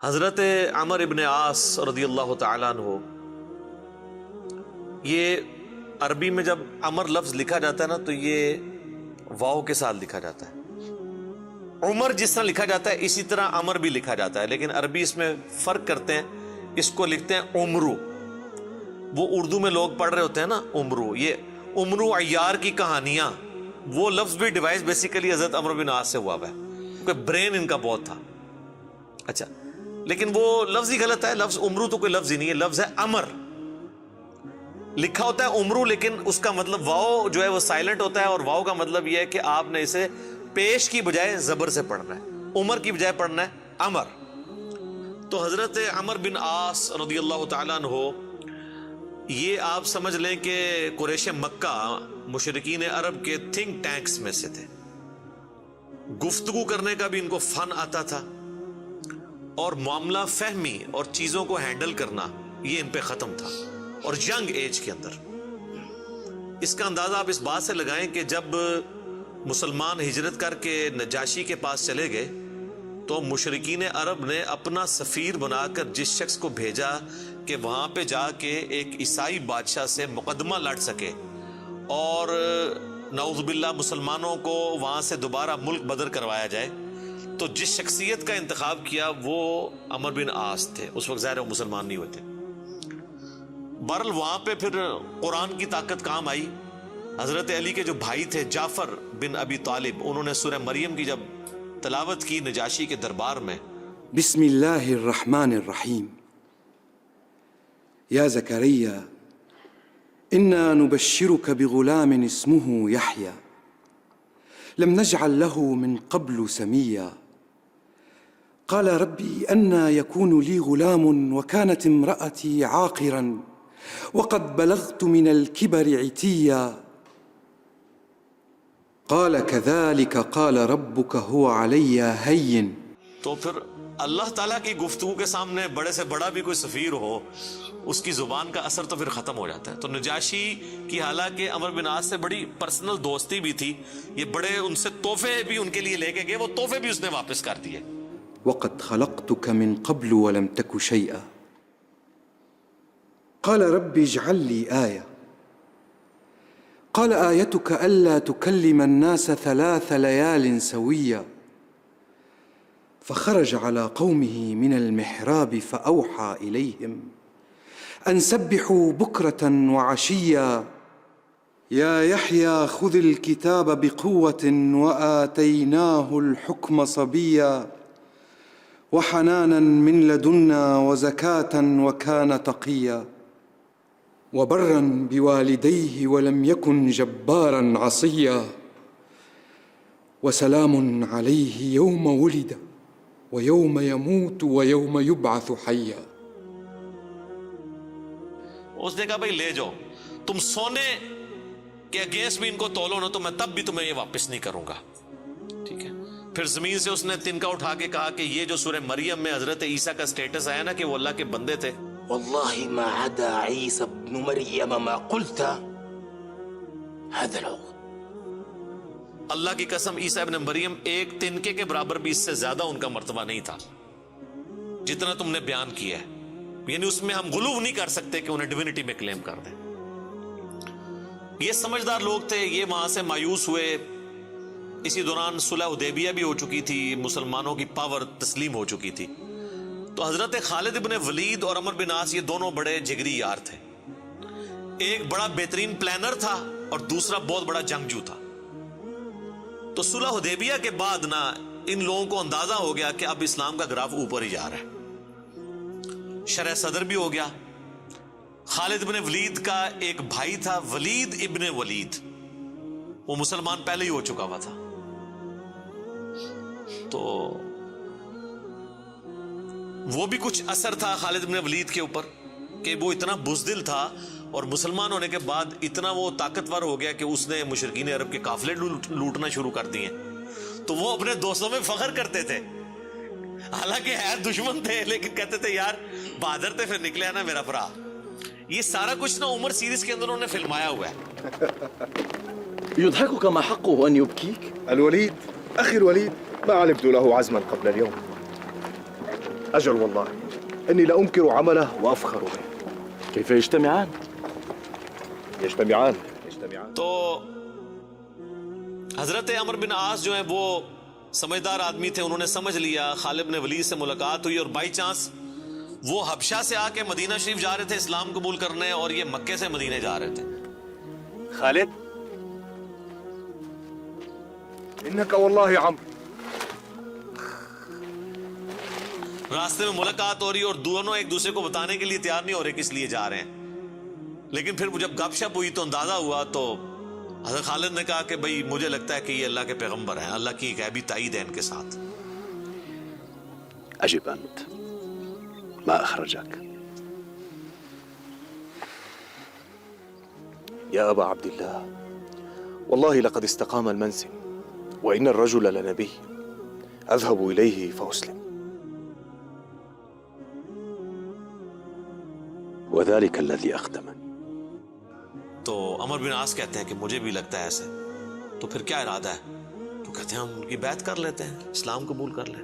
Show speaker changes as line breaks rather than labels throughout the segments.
حضرت عمر ابن عاص رضی اللہ تعالیٰ عنہ، یہ عربی میں جب عمر لفظ لکھا جاتا ہے نا تو یہ واو کے ساتھ لکھا جاتا ہے۔ عمر جس طرح لکھا جاتا ہے اسی طرح عمر بھی لکھا جاتا ہے، لیکن عربی اس میں فرق کرتے ہیں، اس کو لکھتے ہیں عمرو۔ وہ اردو میں لوگ پڑھ رہے ہوتے ہیں نا عمرو، یہ عمرو عیار کی کہانیاں، وہ لفظ بھی ڈیوائس بیسیکلی حضرت عمر بن عاص سے ہوا ہوا ہے، کیونکہ برین ان کا بہت تھا۔ اچھا، لیکن وہ لفظ ہی غلط ہے، لفظ عمرو تو کوئی لفظ ہی نہیں ہے، لفظ ہے امر۔ لکھا ہوتا ہے عمرو لیکن اس کا مطلب واو جو ہے وہ سائلنٹ ہوتا ہے، اور واو کا مطلب یہ ہے کہ آپ نے اسے پیش کی بجائے زبر سے پڑھنا ہے، عمر کی بجائے پڑھنا ہے امر۔ تو حضرت عمر بن عاص رضی اللہ تعالیٰ عنہ، یہ آپ سمجھ لیں کہ قریش مکہ، مشرکین عرب کے تھنک ٹینکس میں سے تھے۔ گفتگو کرنے کا بھی ان کو فن آتا تھا، اور معاملہ فہمی اور چیزوں کو ہینڈل کرنا یہ ان پہ ختم تھا، اور ینگ ایج کے اندر۔ اس کا اندازہ آپ اس بات سے لگائیں کہ جب مسلمان ہجرت کر کے نجاشی کے پاس چلے گئے تو مشرکین عرب نے اپنا سفیر بنا کر جس شخص کو بھیجا کہ وہاں پہ جا کے ایک عیسائی بادشاہ سے مقدمہ لڑ سکے اور نعوذ باللہ مسلمانوں کو وہاں سے دوبارہ ملک بدر کروایا جائے، تو جس شخصیت کا انتخاب کیا وہ عمر بن عاص تھے۔ اس وقت ظاہر وہ مسلمان نہیں ہوئے تھے۔ بہرحال وہاں پہ پھر قرآن کی طاقت کام آئی۔ حضرت علی کے جو بھائی تھے جعفر بن ابی طالب، انہوں نے سورہ مریم کی جب تلاوت کی نجاشی کے دربار میں،
بسم اللہ الرحمن الرحیم، یا زکریا انا نبشرک بغلام اسمه یحیی لم نجعل له من قبل سمیا قال ربی انا یکون لی غلام وكانت امرأتی عاقرا وقد بلغت من الكبر عتیا قال كذلك قال ربك هو علي هين۔
تو پھر اللہ تعالیٰ کی گفتگو کے سامنے بڑے سے بڑا بھی کوئی سفیر ہو، اس کی زبان کا اثر تو پھر ختم ہو جاتا ہے۔ تو نجاشی کی حالانکہ عمر بن عاص سے بڑی پرسنل دوستی بھی تھی، یہ بڑے ان سے تحفے بھی ان کے لیے لے کے گئے، وہ تحفے بھی اس نے واپس کر دیے۔
وقد خلقتك من قبل ولم تك شيئا قال رب اجعل لي آية قال آيتك ألا تكلم الناس 3 ليال سويا فخرج على قومه من المحراب فأوحى إليهم أن سبحوا بكرة وعشيا يا يحيى خذ الكتاب بقوة وآتيناه الحكم صبيا وحنانا من لدنا وزكاة وكان تقيا وبرا بوالديه ولم يكن جبارا عصيا وسلام عليه يوم ولد ويوم يموت ويوم يبعث حيا۔
اس نے کہا بھائی لے جاؤ، تم سونے کے اگینسٹ بھی ان کو تولو نا تو میں تب بھی تمہیں یہ واپس نہیں کروں گا، ٹھیک ہے۔ پھر زمین سے اس نے تنکا اٹھا کے کہا کہ یہ جو سورہ مریم میں حضرت عیسیٰ کا سٹیٹس آیا نا کہ وہ اللہ کے بندے تھے،
والله ما عدا عيسى ابن مريم ما قلت هذا العقد،
اللہ کی قسم عیسیٰ ابن مریم ایک تنکے کے برابر بھی اس سے زیادہ ان کا مرتبہ نہیں تھا جتنا تم نے بیان کیا ہے، یعنی اس میں ہم غلو نہیں کر سکتے کہ انہیں ڈیوینٹی میں کلیم کر دیں۔ یہ سمجھدار لوگ تھے، یہ وہاں سے مایوس ہوئے۔ اسی دوران صلح حدیبیہ بھی ہو چکی تھی، مسلمانوں کی پاور تسلیم ہو چکی تھی۔ تو حضرت خالد ابن ولید اور عمر بن عاص یہ دونوں بڑے جگری یار تھے، ایک بڑا بہترین پلانر تھا اور دوسرا بہت بڑا جنگجو تھا۔ تو صلح حدیبیہ کے بعد نا ان لوگوں کو اندازہ ہو گیا کہ اب اسلام کا گراف اوپر ہی جا رہا ہے، شرح صدر بھی ہو گیا۔ خالد ابن ولید کا ایک بھائی تھا ولید ابن ولید، وہ مسلمان پہلے ہی ہو چکا ہوا تھا۔ تو وہ بھی کچھ اثر تھا خالد بن ولید کے اوپر کہ وہ اتنا بزدل تھا، اور مسلمان ہونے کے بعد اتنا وہ طاقتور ہو گیا کہ اس نے مشرکین عرب کے قافلے لوٹنا شروع کر دیے۔ تو وہ اپنے دوستوں میں فخر کرتے تھے، حالانکہ ہے دشمن تھے لیکن کہتے تھے یار بہادر تھے، پھر نکلے نا میرا برا۔ یہ سارا کچھ نا عمر سیریز کے اندر انہوں نے فلمایا ہوا ہے۔
يضحكك ما حقه أن يبكيك؟
الوليد أخي الوليد ما علمت له عزما قبل اليوم. أجل والله إني لأنكر عمله وأفخر به.
كيف يجتمعان؟
يجتمعان.
تو حضرت عمر بن عاص جو ہیں وہ سمجھدار آدمی تھے. انہوں نے سمجھ لیا خالد بن ولید سے ملاقات ہوئی اور بائی چانس وہ حبشہ سے آ کے مدینہ شریف جا رہے تھے اسلام قبول کرنے, اور یہ مکے سے مدینے جا رہے تھے.
خالد إنك والله عمرو.
راستے میں ملاقات ہو رہی اور دونوں ایک دوسرے کو بتانے کے لیے تیار نہیں ہو رہے کس لیے جا رہے ہیں. لیکن پھر جب گپ شپ ہوئی تو اندازہ ہوا, تو حضرت خالد نے کہا کہ بھئی مجھے لگتا ہے کہ یہ اللہ کے پیغمبر ہیں, اللہ کی غیبی تائید ہے ان کے ساتھ.
أجب أنت ما أخرجك يا أبا عبد الله. والله لقد استقام المنسم وإن الرجل لنبي أذهب إليه فأسلم. وذلك الذي أخدمني.
تو عمر بن عاص کہتے ہیں کہ مجھے بھی لگتا ہے ایسے. تو پھر کیا ارادہ ہے؟ تو کہتے ہیں ہم ان کی بیعت کر لیتے ہیں, اسلام قبول کر لیں.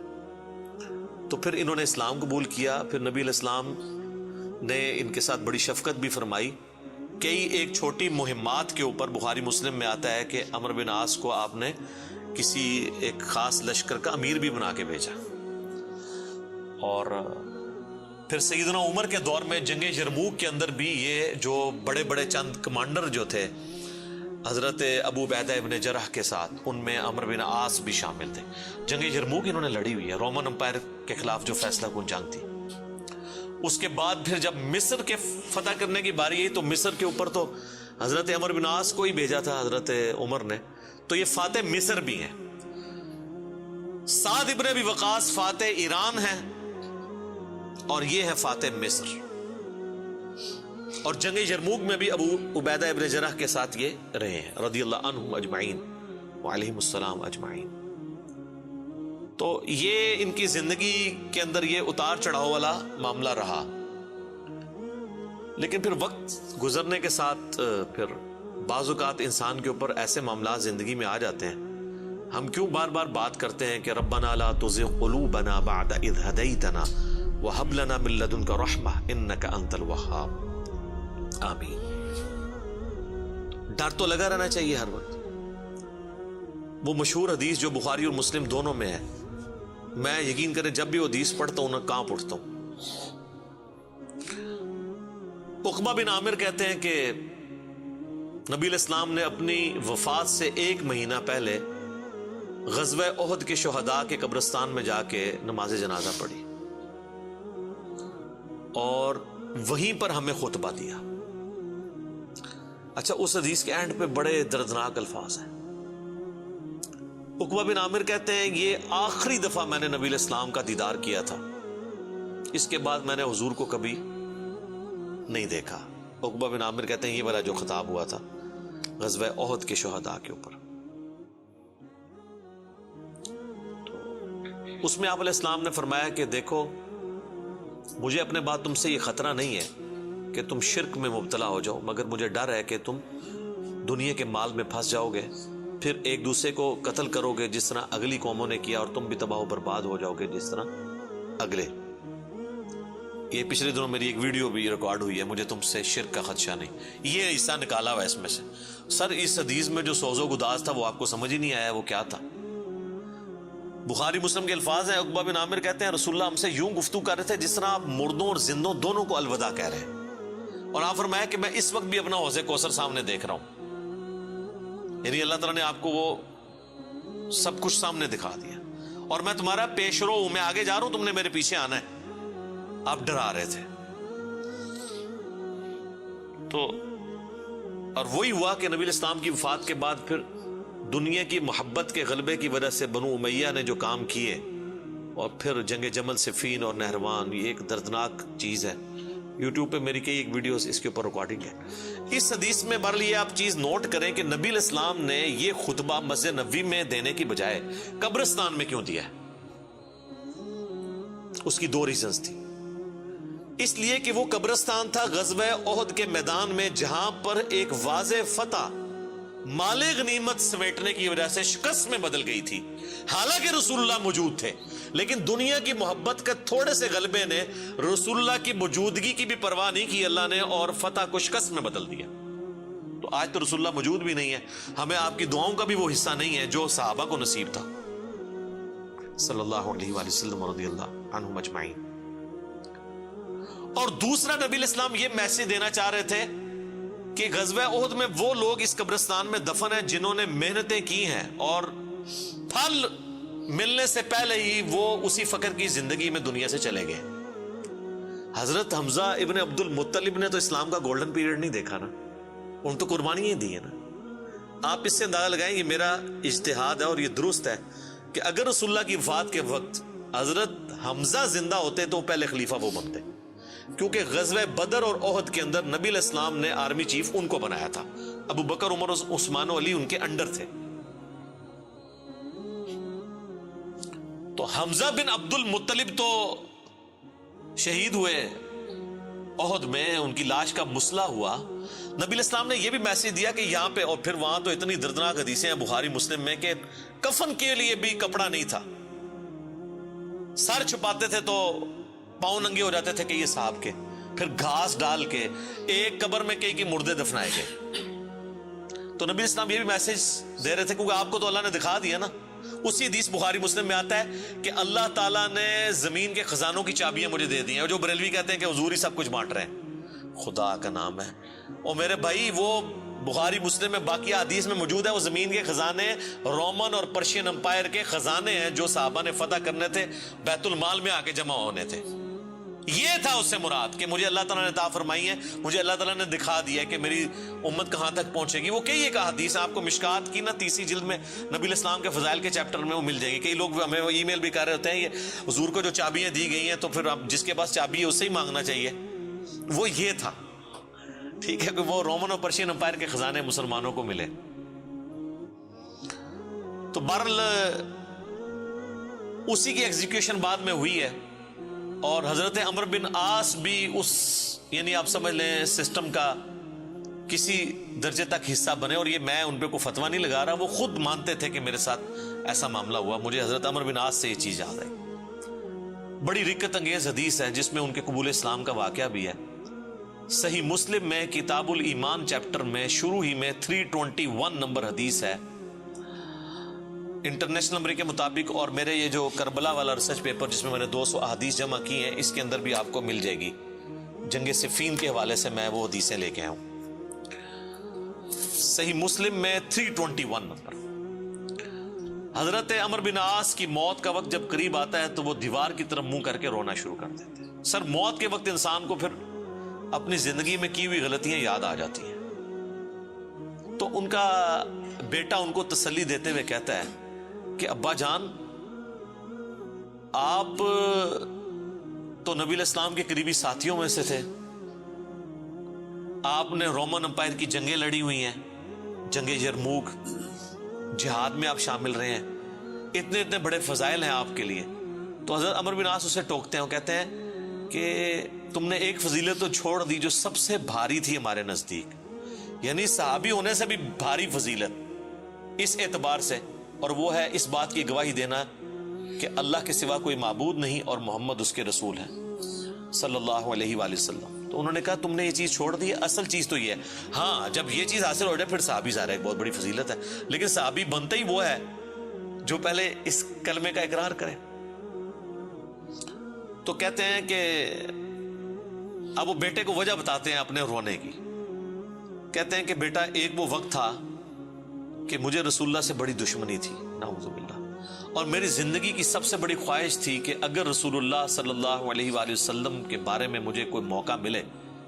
تو پھر انہوں نے اسلام قبول کیا. پھر نبی علیہ السلام نے ان کے ساتھ بڑی شفقت بھی فرمائی. کئی ایک چھوٹی مہمات کے اوپر بخاری مسلم میں آتا ہے کہ عمر بن عاص کو آپ نے کسی ایک خاص لشکر کا امیر بھی بنا کے بھیجا. اور پھر سیدنا عمر کے دور میں جنگ یرموک کے اندر بھی یہ جو بڑے بڑے چند کمانڈر جو تھے حضرت ابو عبیدہ ابن جرح کے ساتھ, ان میں عمر بن عاص بھی شامل تھے. جنگ یرموک انہوں نے لڑی ہوئی ہے, رومن امپائر کے خلاف جو فیصلہ کن جنگ تھی. اس کے بعد پھر جب مصر کے فتح کرنے کی باری آئی تو مصر کے اوپر تو حضرت عمر بن عاص کو ہی بھیجا تھا حضرت عمر نے. تو یہ فاتح مصر بھی ہیں. سعد ابن ابی وقاص فاتح ایران ہیں اور یہ ہے فاتح مصر. اور جنگ یرموک میں بھی ابو عبیدہ ابن جرح کے ساتھ یہ رہے ہیں رضی اللہ عنہم اجمعین وعلیہم السلام اجمعین. تو یہ ان کی زندگی کے اندر یہ اتار چڑھاؤ والا معاملہ رہا. لیکن پھر وقت گزرنے کے ساتھ پھر بعض اوقات انسان کے اوپر ایسے معاملات زندگی میں آ جاتے ہیں. ہم کیوں بار بار بات کرتے ہیں کہ ربنا لا تزغ قلوبنا بعد اذ ہدیتنا وہب لنا من لدنک رحمہ انک انت الوہاب. آمین. ڈر تو لگا رہنا چاہیے ہر وقت. وہ مشہور حدیث جو بخاری اور مسلم دونوں میں ہے, میں یقین کریں جب بھی وہ حدیث پڑھتا ہوں نہ کانپ اٹھتا ہوں. عقبہ بن عامر کہتے ہیں کہ نبی علیہ السلام نے اپنی وفات سے 1 مہینہ پہلے غزوہ احد کے شہداء کے قبرستان میں جا کے نماز جنازہ پڑھی اور وہیں پر ہمیں خطبہ دیا. اچھا, اس حدیث کے اینڈ پہ بڑے دردناک الفاظ ہیں. عقبہ بن عامر کہتے ہیں یہ آخری دفعہ میں نے نبی علیہ السلام کا دیدار کیا تھا, اس کے بعد میں نے حضور کو کبھی نہیں دیکھا. عقبہ بن عامر کہتے ہیں یہ والا جو خطاب ہوا تھا غزوہ احد کے شہداء کے اوپر, تو اس میں آپ علیہ السلام نے فرمایا کہ دیکھو مجھے اپنے بعد تم سے یہ خطرہ نہیں ہے کہ تم شرک میں مبتلا ہو جاؤ, مگر مجھے ڈر ہے کہ تم دنیا کے مال میں پھنس جاؤ گے, پھر ایک دوسرے کو قتل کرو گے جس طرح اگلی قوموں نے کیا, اور تم بھی تباہ و برباد ہو جاؤ گے جس طرح اگلے. یہ پچھلے دنوں میری ایک ویڈیو بھی ریکارڈ ہوئی ہے, مجھے تم سے شرک کا خدشہ نہیں. یہ حصہ نکالا ہوا اس میں سے. سر اس حدیث میں جو سوز و گداز تھا وہ آپ کو سمجھ ہی نہیں آیا وہ کیا تھا. بخاری مسلم کے الفاظ ہیں. عقبہ بن عامر کہتے ہیں رسول اللہ ہم سے یوں گفتگو کر رہے تھے جس طرح آپ مردوں اور زندوں دونوں کو الوداع کہہ رہے ہیں, اور آپ فرمایا کہ میں اس وقت بھی اپنا حوض کوثر سامنے دیکھ رہا ہوں. یعنی اللہ تعالیٰ نے آپ کو وہ سب کچھ سامنے دکھا دیا, اور میں تمہارا پیش رو ہوں, میں آگے جا رہا ہوں, تم نے میرے پیچھے آنا ہے. آپ ڈرا رہے تھے. تو اور وہی ہوا کہ نبی علیہ السلام کی وفات کے بعد پھر دنیا کی محبت کے غلبے کی وجہ سے بنو امیہ نے جو کام کیے, اور پھر جنگ جمل صفین اور نہروان, یہ ایک دردناک چیز ہے. یوٹیوب پہ میری کئی ایک ویڈیوز اس کے اوپر ریکارڈنگ ہے. اس حدیث میں بہرحال یہ آپ چیز نوٹ کریں کہ نبی علیہ السلام نے یہ خطبہ مسجد نبوی میں دینے کی بجائے قبرستان میں کیوں دیا ہے؟ اس کی 2 ریزنز تھی. اس لیے کہ وہ قبرستان تھا غزوہ احد کے میدان میں, جہاں پر ایک واضح فتح مال غنیمت سمیٹنے کی وجہ سے شکست میں بدل گئی تھی. حالانکہ رسول اللہ موجود تھے, لیکن دنیا کی محبت کا تھوڑے سے غلبے نے رسول اللہ کی موجودگی کی بھی پرواہ نہیں کی اللہ نے، اور فتح کو شکست میں بدل دیا۔ تو آج تو رسول اللہ موجود بھی نہیں ہے، ہمیں آپ کی دعاؤں کا بھی وہ حصہ نہیں ہے جو صحابہ کو نصیب تھا صلی اللہ علیہ وآلہ وسلم رضی اللہ عنہم اجمعین۔ اور دوسرا نبی علیہ السلام یہ میسج دینا چاہ رہے تھے کہ غزوہ احد میں وہ لوگ اس قبرستان میں دفن ہیں جنہوں نے محنتیں کی ہیں اور پھل ملنے سے پہلے ہی وہ اسی فقر کی زندگی میں دنیا سے چلے گئے۔ حضرت حمزہ ابن عبد المطلب نے تو اسلام کا گولڈن پیریڈ نہیں دیکھا نا، ان تو قربانیاں دی ہیں نا۔ آپ اس سے اندازہ لگائیں، یہ میرا اجتہاد ہے اور یہ درست ہے کہ اگر رسول اللہ کی وفات کے وقت حضرت حمزہ زندہ ہوتے تو پہلے خلیفہ وہ بنتے، کیونکہ غزوہ بدر اور احد کے اندر نبی علیہ السلام نے آرمی چیف ان کو بنایا تھا، ابو بکر عمر عثمان و علی ان کے انڈر تھے۔ تو حمزہ بن عبد المطلب تو شہید ہوئے احد میں، ان کی لاش کا مسئلہ ہوا۔ نبی علیہ السلام نے یہ بھی میسج دیا کہ یہاں پہ، اور پھر وہاں تو اتنی دردناک حدیثیں ہیں بخاری مسلم میں کہ کفن کے لیے بھی کپڑا نہیں تھا، سر چھپاتے تھے تو پاؤں ننگے ہو جاتے تھے کہ یہ صاحب کے، پھر گھاس ڈال کے ایک قبر میں کئی مردے دفنائے گئے۔ تو نبی اسلام یہ بھی میسج دے رہے تھے، کیونکہ آپ کو تو اللہ نے دکھا دیا نا۔ اسی حدیث بخاری مسلم میں آتا ہے کہ اللہ تعالیٰ نے زمین کے خزانوں کی چابیاں مجھے دے دی ہیں، اور جو بریلوی کہتے ہیں کہ حضور ہی سب کچھ بانٹ رہے ہیں، خدا کا نام ہے۔ اور میرے بھائی وہ بخاری مسلم میں باقی حدیث میں موجود ہے، وہ زمین کے خزانے رومن اور پرشین امپائر کے خزانے ہیں جو صحابہ نے فتح کرنے تھے، بیت المال میں آ کے جمع ہونے تھے۔ یہ تھا اس سے مراد کہ مجھے اللہ تعالیٰ نے عطا فرمائی ہے، مجھے اللہ تعالیٰ نے دکھا دیا ہے کہ میری امت کہاں تک پہنچے گی۔ وہ کئی ایک حدیث آپ کو مشکات کی نا 30 جلد میں نبی علیہ السلام کے فضائل کے چیپٹر میں وہ مل جائے گی۔ کئی لوگ ہمیں ای میل بھی کر رہے ہوتے ہیں، یہ حضور کو جو چابیاں دی گئی ہیں تو پھر اب جس کے پاس چابی ہے اس سے ہی مانگنا چاہیے۔ وہ یہ تھا، ٹھیک ہے، کہ وہ رومن اور پرشین امپائر کے خزانے مسلمانوں کو ملے۔ تو بہرحال اسی کی ایگزیکیوشن بعد میں ہوئی ہے، اور حضرت عمر بن عاص بھی اس، یعنی آپ سمجھ لیں سسٹم کا کسی درجے تک حصہ بنے، اور یہ میں ان پہ کوئی فتویٰ نہیں لگا رہا، وہ خود مانتے تھے کہ میرے ساتھ ایسا معاملہ ہوا۔ مجھے حضرت عمر بن عاص سے یہ چیز یاد آئی، بڑی رکت انگیز حدیث ہے جس میں ان کے قبول اسلام کا واقعہ بھی ہے۔ صحیح مسلم میں کتاب الایمان چیپٹر میں شروع ہی میں 321 نمبر حدیث ہے انٹرنیشنل نمبر کے مطابق، اور میرے یہ جو کربلا والا ریسرچ پیپر جس میں میں نے 200 احادیث جمع کی ہیں، اس کے اندر بھی آپ کو مل جائے گی۔ جنگ صفین کے حوالے سے میں وہ حدیثیں لے کے آیا ہوں۔ صحیح مسلم میں 321 نمبر۔ حضرت عمر بن عاص کی موت کا وقت جب قریب آتا ہے تو وہ دیوار کی طرف منہ کر کے رونا شروع کر دیتے ہیں۔ سر موت کے وقت انسان کو پھر اپنی زندگی میں کی ہوئی غلطیاں یاد آ جاتی ہیں۔ تو ان کا بیٹا ان کو تسلی دیتے ہوئے کہتا ہے کہ ابا جان، آپ تو نبی علیہ السلام کے قریبی ساتھیوں میں سے تھے، آپ نے رومن امپائر کی جنگیں لڑی ہوئی ہیں، جنگ یرموک، جہاد میں آپ شامل رہے ہیں، اتنے اتنے بڑے فضائل ہیں آپ کے لیے۔ تو حضرت عمر بن عاص اسے ٹوکتے ہیں، وہ کہتے ہیں کہ تم نے ایک فضیلت تو چھوڑ دی جو سب سے بھاری تھی ہمارے نزدیک، یعنی صحابی ہونے سے بھی بھاری فضیلت اس اعتبار سے، اور وہ ہے اس بات کی گواہی دینا کہ اللہ کے سوا کوئی معبود نہیں اور محمد اس کے رسول ہیں صلی اللہ علیہ وآلہ وسلم۔ تو انہوں نے کہا تم نے یہ چیز چھوڑ دی ہے، اصل چیز تو یہ ہے، ہاں جب یہ چیز حاصل ہو جائے پھر صحابی ظاہر ہے ایک بہت بڑی فضیلت ہے، لیکن صحابی بنتا ہی وہ ہے جو پہلے اس کلمے کا اقرار کرے۔ تو کہتے ہیں کہ اب وہ بیٹے کو وجہ بتاتے ہیں اپنے رونے کی، کہتے ہیں کہ بیٹا ایک وہ وقت تھا کہ مجھے رسول اللہ سے بڑی دشمنی تھی، نعوذ باللہ، اور میری زندگی کی سب سے بڑی خواہش تھی کہ اگر رسول اللہ صلی اللہ علیہ وآلہ وسلم کے بارے میں مجھے کوئی موقع ملے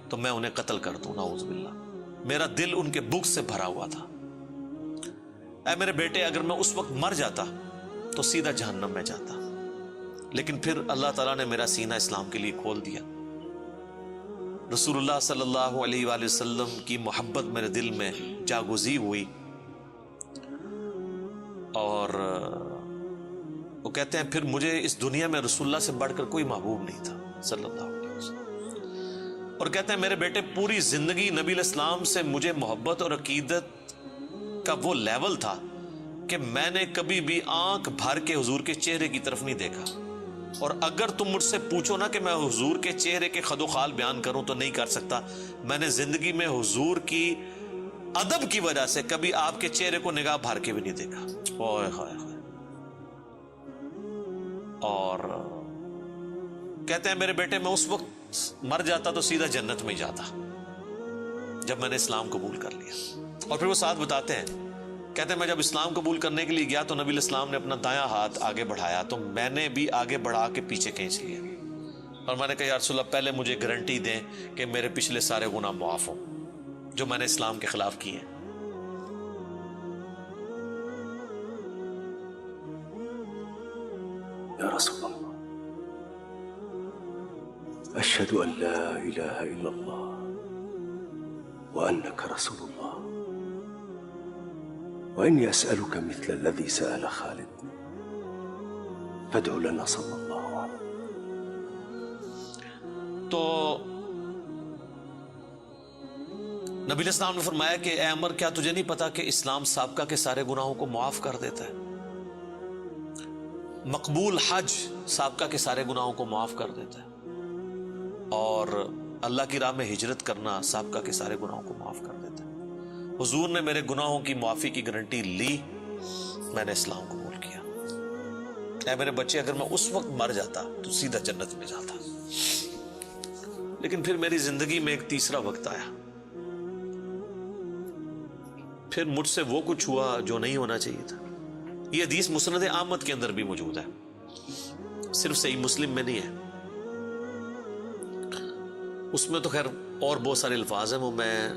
تو میں انہیں قتل کر دوں، نعوذ باللہ۔ میرا دل ان کے بغض سے بھرا ہوا تھا۔ اے میرے بیٹے، اگر میں اس وقت مر جاتا تو سیدھا جہنم میں جاتا، لیکن پھر اللہ تعالیٰ نے میرا سینہ اسلام کے لیے کھول دیا۔ رسول اللہ صلی اللہ علیہ وآلہ وسلم کی محبت میرے دل میں جاگزی ہوئی، اور وہ کہتے ہیں پھر مجھے اس دنیا میں رسول اللہ سے بڑھ کر کوئی محبوب نہیں تھا صلی اللہ علیہ وسلم۔ اور کہتے ہیں میرے بیٹے، پوری زندگی نبی علیہ السلام سے مجھے محبت اور عقیدت کا وہ لیول تھا کہ میں نے کبھی بھی آنکھ بھر کے حضور کے چہرے کی طرف نہیں دیکھا، اور اگر تم مجھ سے پوچھو نا کہ میں حضور کے چہرے کے خد و خال بیان کروں تو نہیں کر سکتا. میں نے زندگی میں حضور کی ادب کی وجہ سے کبھی آپ کے چہرے کو نگاہ بھر کے بھی نہیں دیکھا. اوئے ہائے ہائے. اور کہتے ہیں میرے بیٹے میں اس وقت مر جاتا تو سیدھا جنت میں جاتا جب میں نے اسلام قبول کر لیا. اور پھر وہ ساتھ بتاتے ہیں, کہتے ہیں میں جب اسلام قبول کرنے کے لیے گیا تو نبی علیہ السلام نے اپنا دایاں ہاتھ آگے بڑھایا تو میں نے بھی آگے بڑھا کے پیچھے کھینچ لیا, اور میں نے کہا یا رسول اللہ پہلے مجھے گارنٹی دیں کہ میرے پچھلے سارے گناہ معاف ہوں جو میں نے اسلام کے خلاف کیے ہیں.
یا رسول اللہ اشہد ان لا الہ الا اللہ وانک رسول اللہ وإني أسألك مثل الذي سأل خالد فادع لنا صلی اللہ علیہ.
تو نبی علیہ السلام نے فرمایا کہ اے عمر کیا تجھے نہیں پتا کہ اسلام سابقہ کے سارے گناہوں کو معاف کر دیتا ہے, مقبول حج سابقہ کے سارے گناہوں کو معاف کر دیتا ہے, اور اللہ کی راہ میں ہجرت کرنا سابقہ کے سارے گناہوں کو معاف کر دیتا ہے. حضور نے میرے گناہوں کی معافی کی گارنٹی لی, میں نے اسلام قبول کیا. اے میرے بچے اگر میں اس وقت مر جاتا تو سیدھا جنت میں جاتا. لیکن پھر میری زندگی میں ایک تیسرا وقت آیا, پھر مجھ سے وہ کچھ ہوا جو نہیں ہونا چاہیے تھا. یہ حدیث مسند احمد کے اندر بھی موجود ہے, صرف صحیح مسلم میں نہیں ہے. اس میں تو خیر اور بہت سارے الفاظ ہیں, وہ میں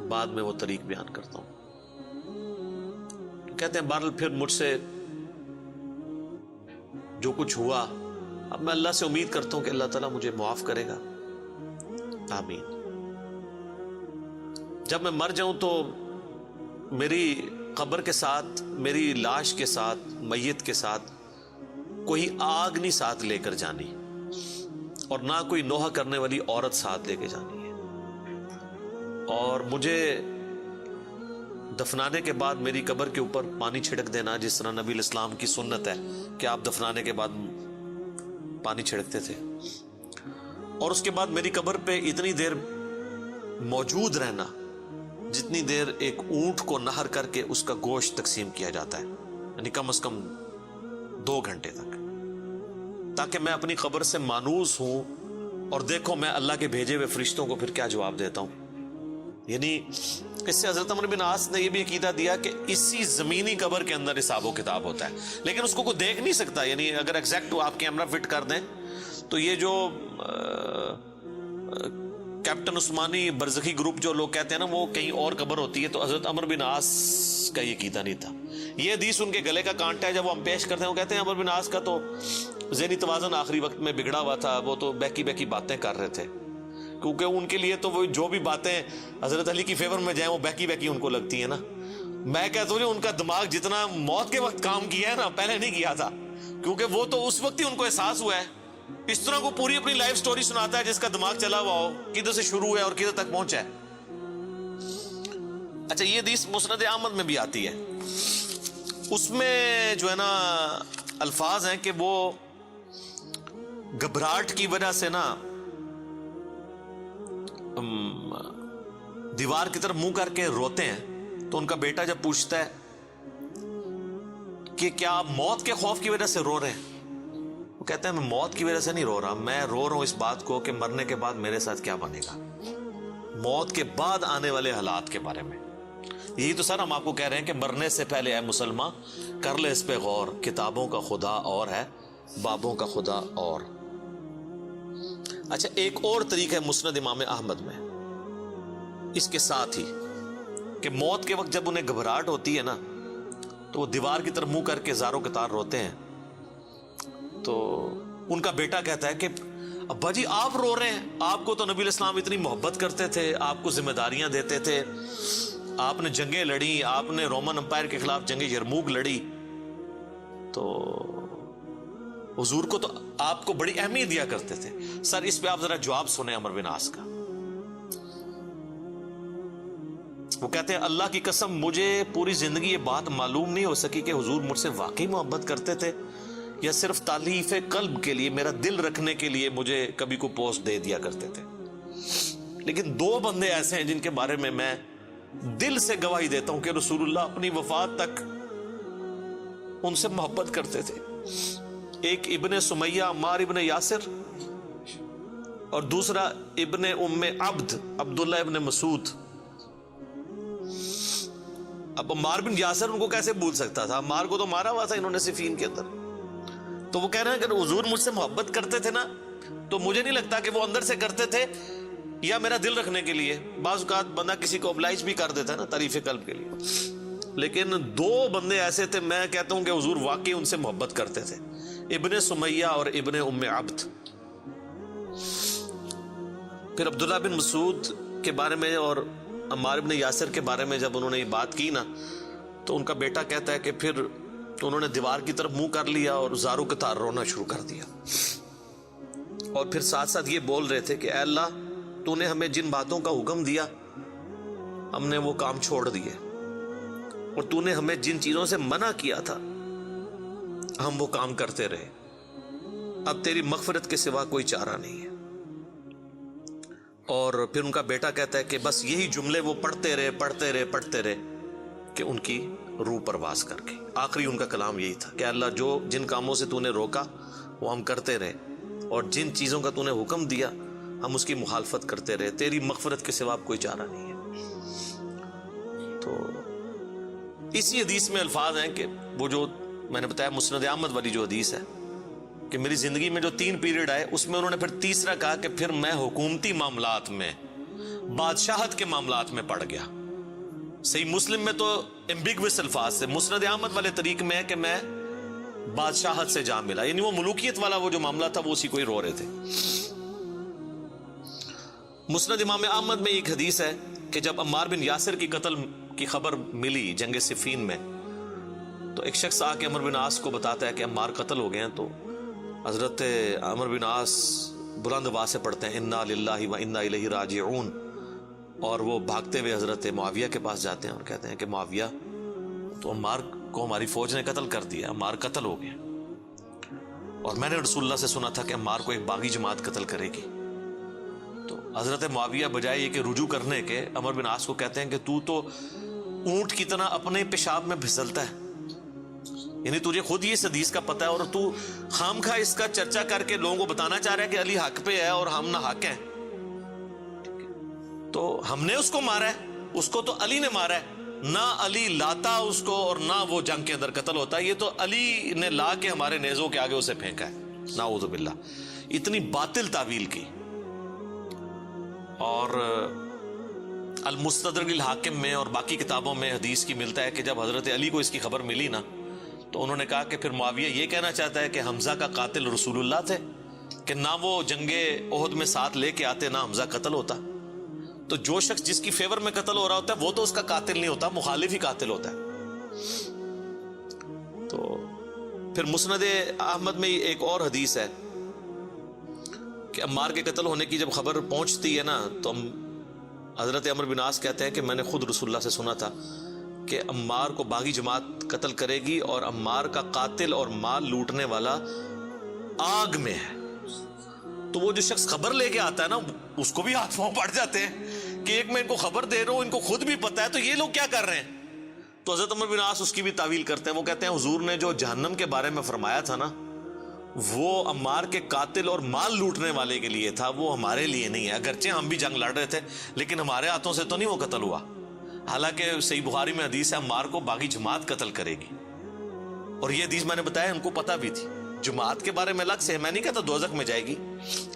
بعد میں وہ طریق بیان کرتا ہوں. کہتے ہیں بہرحال پھر مجھ سے جو کچھ ہوا, اب میں اللہ سے امید کرتا ہوں کہ اللہ تعالیٰ مجھے معاف کرے گا, آمین. جب میں مر جاؤں تو میری قبر کے ساتھ, میری لاش کے ساتھ, میت کے ساتھ کوئی آگ نہیں ساتھ لے کر جانی, اور نہ کوئی نوحہ کرنے والی عورت ساتھ لے کے جانی ہے. اور مجھے دفنانے کے بعد میری قبر کے اوپر پانی چھڑک دینا, جس طرح نبی علیہ السلام کی سنت ہے کہ آپ دفنانے کے بعد پانی چھڑکتے تھے. اور اس کے بعد میری قبر پہ اتنی دیر موجود رہنا جتنی دیر ایک اونٹ کو نہر کر کے اس کا گوشت تقسیم کیا جاتا ہے, یعنی کم از کم 2 گھنٹے تک, تاکہ میں اپنی قبر سے مانوس ہوں اور دیکھو میں اللہ کے بھیجے ہوئے فرشتوں کو پھر کیا جواب دیتا ہوں. یعنی اس سے حضرت عمر بن عاص نے یہ بھی عقیدہ دیا کہ اسی زمینی قبر کے اندر حساب و کتاب ہوتا ہے, لیکن اس کو کوئی دیکھ نہیں سکتا. یعنی اگر ایگزیکٹ آپ کیمرہ فٹ کر دیں تو یہ جو کیپٹن عثمانی برزخی گروپ جو لوگ کہتے ہیں نا وہ کہیں اور قبر ہوتی ہے, تو حضرت عمر بن عاص کا یہ عقیدہ نہیں تھا. یہ حدیث ان کے گلے کا کانٹا ہے, جب وہ ہم پیش کرتے ہیں وہ کہتے ہیں عمر بن عاص کا تو ذہنی توازن آخری وقت میں بگڑا ہوا تھا, وہ تو بہکی بہکی باتیں کر رہے تھے, کیونکہ ان کے لیے تو وہ جو بھی باتیں حضرت علی کی فیور میں جائیں وہ بہکی بہکی ان کو لگتی ہیں نا. میں کہتا ہوں ان کا دماغ جتنا موت کے وقت کام کیا ہے نا پہلے نہیں کیا تھا, کیونکہ وہ تو اس وقت ہی ان کو احساس ہوا ہے. اس طرح کو پوری اپنی لائف سٹوری سناتا ہے جس کا دماغ چلا ہوا ہو, کدھر سے شروع ہے اور کدھر تک پہنچا ہے. اچھا یہ حدیث مسند احمد میں بھی آتی ہے, اس میں جو ہے نا الفاظ ہیں کہ وہ گھبراہٹ کی وجہ سے نا دیوار کی طرف منہ کر کے روتے ہیں. تو ان کا بیٹا جب پوچھتا ہے کہ کیا آپ موت کے خوف کی وجہ سے رو رہے ہیں, وہ کہتے ہیں میں موت کی وجہ سے نہیں رو رہا, میں رو رہا ہوں اس بات کو کہ مرنے کے بعد میرے ساتھ کیا بنے گا, موت کے بعد آنے والے حالات کے بارے میں. یہی تو سر ہم آپ کو کہہ رہے ہیں کہ مرنے سے پہلے اے مسلمان کر لے اس پہ غور, کتابوں کا خدا اور ہے, بابوں کا خدا اور. اچھا ایک اور طریقہ ہے مسند امام احمد میں اس کے ساتھ ہی کہ موت کے وقت جب انہیں گھبراہٹ ہوتی ہے نا تو وہ دیوار کی طرف منہ کر کے زاروں قطار روتے ہیں. تو ان کا بیٹا کہتا ہے کہ ابا جی آپ رو رہے ہیں, آپ کو تو نبی علیہ السلام اتنی محبت کرتے تھے, آپ کو ذمہ داریاں دیتے تھے, آپ نے جنگیں لڑی, آپ نے رومن امپائر کے خلاف جنگ یرموک لڑی, تو حضور کو تو آپ کو بڑی اہمیت دیا کرتے تھے. سر اس پہ آپ ذرا جواب سنیں عمر بن عاص کا. وہ کہتے ہیں اللہ کی قسم مجھے پوری زندگی یہ بات معلوم نہیں ہو سکی کہ حضور مجھ سے واقعی محبت کرتے تھے یا صرف تالیف قلب کے لیے، میرا دل رکھنے کے لیے مجھے کبھی کو پوسٹ دے دیا کرتے تھے. لیکن 2 بندے ایسے ہیں جن کے بارے میں دل سے گواہی دیتا ہوں کہ رسول اللہ اپنی وفات تک ان سے محبت کرتے تھے. ایک ابن سمیہ عمار ابن یاسر، اور دوسرا ابن ام عبد عبداللہ ابن مسعود. اب عمار بن یاسر ان کو کیسے بھول سکتا تھا؟ عمار کو تو مارا ہوا تھا انہوں نے صفین کے اندر. تو وہ کہہ رہے ہیں کہ حضور مجھ سے محبت کرتے تھے نا، تو مجھے نہیں لگتا کہ وہ اندر سے کرتے تھے یا میرا دل رکھنے کے لیے. بعض اوقات بندہ کسی کو ابلائش بھی کر دیتا ہے نا تعریف قلب کے لیے. لیکن 2 بندے ایسے تھے، میں کہتا ہوں کہ حضور واقعی ان سے محبت کرتے تھے، ابن سمیہ اور ابن ام عبد. پھر عبداللہ بن مسعود کے بارے میں اور عمار بن یاسر کے بارے میں جب انہوں نے یہ بات کی نا، تو ان کا بیٹا کہتا ہے کہ پھر انہوں نے دیوار کی طرف منہ کر لیا اور زاروں کے تار رونا شروع کر دیا. اور پھر ساتھ ساتھ یہ بول رہے تھے کہ اے اللہ، تو نے ہمیں جن باتوں کا حکم دیا ہم نے وہ کام چھوڑ دیے، اور تو نے ہمیں جن چیزوں سے منع کیا تھا ہم وہ کام کرتے رہے. اب تیری مغفرت کے سوا کوئی چارہ نہیں ہے. اور پھر ان کا بیٹا کہتا ہے کہ بس یہی جملے وہ پڑھتے رہے کہ ان کی روح پرواز کر گئی. آخری ان کا کلام یہی تھا کہ اللہ، جو جن کاموں سے تو نے روکا وہ ہم کرتے رہے، اور جن چیزوں کا تو نے حکم دیا ہم اس کی مخالفت کرتے رہے، تیری مغفرت کے سوا کوئی چارہ نہیں ہے. تو اسی حدیث میں الفاظ ہیں کہ وہ جو میں نے بتایا مسند احمد والی جو حدیث ہے کہ میری زندگی میں جو 3 پیریڈ آئے، اس میں انہوں نے پھر تیسرا کہا کہ پھر میں حکومتی معاملات میں، بادشاہت کے معاملات میں پڑ گیا. صحیح مسلم میں تو ایمبیگوس الفاظ سے، مسند احمد والے طریق میں ہے کہ میں بادشاہت سے جا ملا، یعنی وہ ملوکیت والا وہ جو معاملہ تھا وہ اسی کو ہی رو رہے تھے. مسند امام احمد میں ایک حدیث ہے کہ جب عمار بن یاسر کی قتل کی خبر ملی جنگ صفین میں، تو ایک شخص آ کے عمر بن عاص کو بتاتا ہے کہ عمار قتل ہو گئے ہیں. تو حضرت عمر بن عاص بلند آواز سے پڑھتے ہیں انا للہ و انا الیہ راجعون، اور وہ بھاگتے ہوئے حضرت معاویہ کے پاس جاتے ہیں اور کہتے ہیں کہ معاویہ، تو عمار کو ہماری فوج نے قتل کر دیا، عمار قتل ہو گئے، اور میں نے رسول اللہ سے سنا تھا کہ عمار کو ایک باغی جماعت قتل کرے گی. تو حضرت معاویہ بجائے یہ کہ رجوع کرنے کے، عمر بن عاص کو کہتے ہیں کہ تو اونٹ کی طرح اپنے پیشاب میں پھسلتا ہے، یعنی تجھے خود یہ اس حدیث کا پتہ ہے اور تو خام خواہ اس کا چرچا کر کے لوگوں کو بتانا چاہ رہا ہے کہ علی حق پہ ہے اور ہم نہ حق ہیں. تو ہم نے اس کو مارا ہے، اس کو تو علی نے مارا ہے، نہ علی لاتا اس کو اور نہ وہ جنگ کے اندر قتل ہوتا ہے، یہ تو علی نے لا کے ہمارے نیزوں کے آگے اسے پھینکا ہے. نعوذ باللہ، اتنی باطل تعویل کی. اور المستدرک الحاکم میں اور باقی کتابوں میں حدیث کی ملتا ہے کہ جب حضرت علی کو اس کی خبر ملی نا، تو انہوں نے کہا کہ پھر معاویہ یہ کہنا چاہتا ہے کہ حمزہ کا قاتل رسول اللہ تھے، کہ نہ وہ جنگ احد میں ساتھ لے کے آتے نہ حمزہ قتل ہوتا. تو جو شخص جس کی فیور میں قتل ہو رہا ہوتا ہے وہ تو اس کا قاتل نہیں ہوتا، مخالف ہی قاتل ہوتا ہے. تو پھر مسند احمد میں ایک اور حدیث ہے کہ عمار کے قتل ہونے کی جب خبر پہنچتی ہے نا، تو حضرت عمر بن عاص کہتے ہیں کہ میں نے خود رسول اللہ سے سنا تھا کہ عمار کو باغی جماعت قتل کرے گی، اور عمار کا قاتل اور مال لوٹنے والا آگ میں ہے. تو وہ جو شخص خبر لے کے آتا ہے نا، اس کو بھی ہاتھ پاؤں پڑ جاتے ہیں کہ ایک میں ان کو خبر دے رہا ہوں، ان کو خود بھی پتا ہے، تو یہ لوگ کیا کر رہے ہیں. تو حضرت عمر بن عاص اس کی بھی تعویل کرتے ہیں. وہ کہتے ہیں حضور نے جو جہنم کے بارے میں فرمایا تھا نا، وہ عمار کے قاتل اور مال لوٹنے والے کے لیے تھا، وہ ہمارے لیے نہیں ہے. اگرچہ ہم بھی جنگ لڑ رہے تھے لیکن ہمارے ہاتھوں سے تو نہیں وہ قتل ہوا. حالانکہ صحیح بخاری میں حدیث ہے عمار کو باغی جماعت قتل کرے گی، اور یہ حدیث میں نے بتایا ان کو پتہ بھی تھی. جماعت کے بارے میں الگ سے میں نہیں کہتا دوزخ میں جائے گی،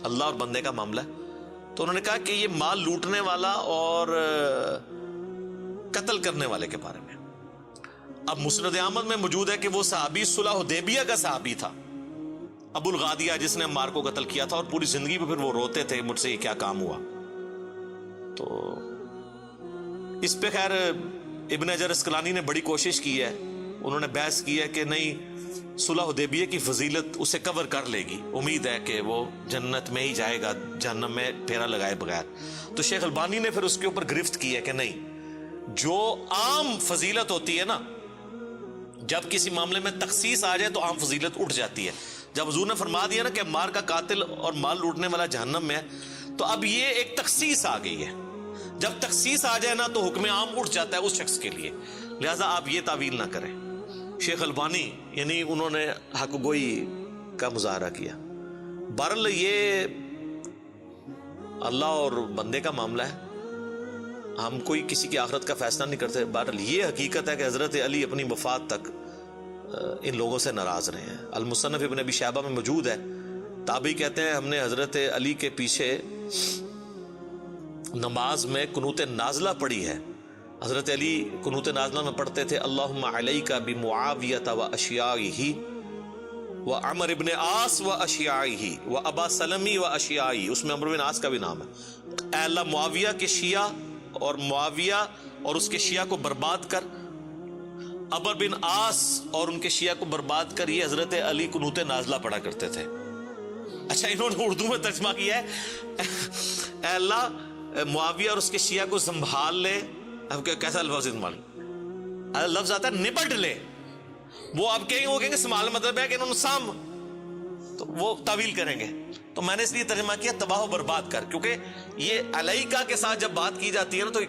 اللہ اور بندے کا معاملہ ہے. تو انہوں نے کہا کہ یہ مال لوٹنے والا اور قتل کرنے والے کے بارے میں. اب مسند احمد میں موجود ہے کہ وہ صحابی صلح حدیبیہ کا صحابی تھا، ابو الغادیہ، جس نے عمار کو قتل کیا تھا، اور پوری زندگی پہ پھر وہ روتے تھے مجھ سے یہ کیا کام ہوا. تو اس پہ خیر ابن حجر اسقلانی نے بڑی کوشش کی ہے، انہوں نے بحث کی ہے کہ نہیں، صلح حدیبیہ کی فضیلت اسے کور کر لے گی، امید ہے کہ وہ جنت میں ہی جائے گا جہنم میں پھیرا لگائے بغیر. تو شیخ البانی نے پھر اس کے اوپر گرفت کی ہے کہ نہیں، جو عام فضیلت ہوتی ہے نا جب کسی معاملے میں تخصیص آ جائے تو عام فضیلت اٹھ جاتی ہے. جب حضور نے فرما دیا نا کہ مار کا قاتل اور مال لوٹنے والا جہنم میں ہے، تو اب یہ ایک تخصیص آ گئی ہے. جب تخصیص آ جائے نا تو حکم عام اٹھ جاتا ہے اس شخص کے لیے. لہٰذا آپ یہ تعویل نہ کریں. شیخ البانی یعنی انہوں نے حق گوئی کا مظاہرہ کیا. بہرحال یہ اللہ اور بندے کا معاملہ ہے، ہم کوئی کسی کی آخرت کا فیصلہ نہیں کرتے. بہرحال یہ حقیقت ہے کہ حضرت علی اپنی وفات تک ان لوگوں سے ناراض رہے ہیں. المصنف ابن ابی شیبہ میں موجود ہے. تابعی کہتے ہیں ہم نے حضرت علی کے پیچھے نماز میں قنوت نازلہ پڑھی ہے. حضرت علی قنوت نازلہ میں پڑھتے تھے اللہم علیک بمعاویۃ و اشیاعہ و عمر ابن عاص و اشیاعہ و ابا سلمی و اشیاعہ. اس میں عمر بن عاص کا بھی نام ہے. اے اللہ معاویہ کے شیعہ اور معاویہ اور اس کے شیعہ کو برباد کر، عمر بن عاص اور ان کے شیعہ کو برباد کر. یہ حضرت علی قنوت نازلہ پڑھا کرتے تھے. اچھا انہوں نے اردو میں ترجمہ کیا ہے اے اللہ معاویہ اور اس کے شیعہ کو سنبھال لے. اب کیسا لفظ استعمال؟ لفظ آتا ہے نپٹ لے. وہ آپ کہیں گے سنبھال مطلب ہے کہ انہوں نے سام، تو وہ تعویل کریں گے. تو میں نے اس لیے ترجمہ کیا تباہ و برباد کر، کیونکہ یہ علیکہ کے ساتھ جب بات کی جاتی ہے نا تو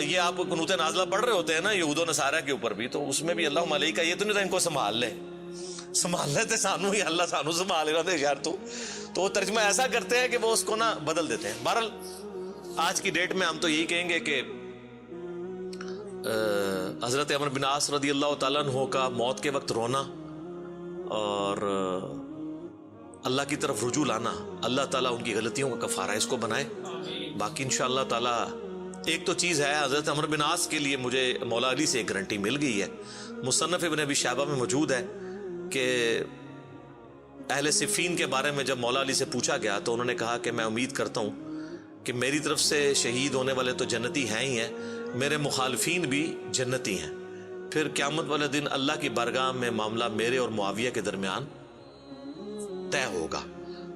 یہ آپ قنوت نازلہ پڑھ رہے ہوتے ہیں نا یہود و نصارہ کے اوپر بھی، تو اس میں بھی اللہم علیکہ یہ تو نہیں تھا ان کو سنبھال لے. سنبھال لیتے سانو ہی اللہ سانو سنبھال رہا تھے یار. تو وہ ترجمہ ایسا کرتے ہیں کہ وہ اس کو نا بدل دیتے ہیں. بہرحال آج کی ڈیٹ میں ہم تو یہی کہیں گے کہ حضرت عمر بن عاص رضی اللہ تعالیٰ عنہ کا موت کے وقت رونا اور اللہ کی طرف رجوع لانا، اللہ تعالیٰ ان کی غلطیوں کا کفارہ اس کو بنائے. باقی انشاءاللہ تعالیٰ ایک تو چیز ہے، حضرت عمر بن عاص کے لیے مجھے مولا علی سے ایک گارنٹی مل گئی ہے. مصنف ابن ابی شیبہ میں موجود ہے کہ اہل صفین کے بارے میں جب مولا علی سے پوچھا گیا تو انہوں نے کہا کہ میں امید کرتا ہوں کہ میری طرف سے شہید ہونے والے تو جنتی ہیں ہی ہیں، میرے مخالفین بھی جنتی ہیں. پھر قیامت والے دن اللہ کی بارگاہ میں معاملہ میرے اور معاویہ کے درمیان طے ہوگا.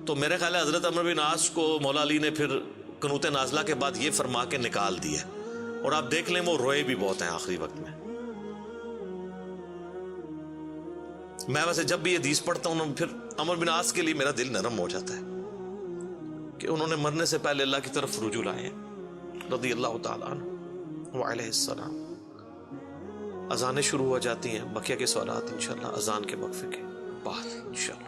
تو میرے خیال ہے حضرت عمر بن عاص کو مولا علی نے پھر قنوت نازلہ کے بعد یہ فرما کے نکال دیا، اور آپ دیکھ لیں وہ روئے بھی بہت ہیں آخری وقت میں. میں ویسے جب بھی یہ حدیث پڑھتا ہوں پھر عمر بن عاص کے لیے میرا دل نرم ہو جاتا ہے کہ انہوں نے مرنے سے پہلے اللہ کی طرف رجوع لائے ہیں رضی اللہ تعالیٰ عنہ وعلیہ السلام. اذانیں شروع ہو جاتی ہیں، بقیہ کے سوالات انشاءاللہ اذان کے وقفے کے بعد انشاءاللہ.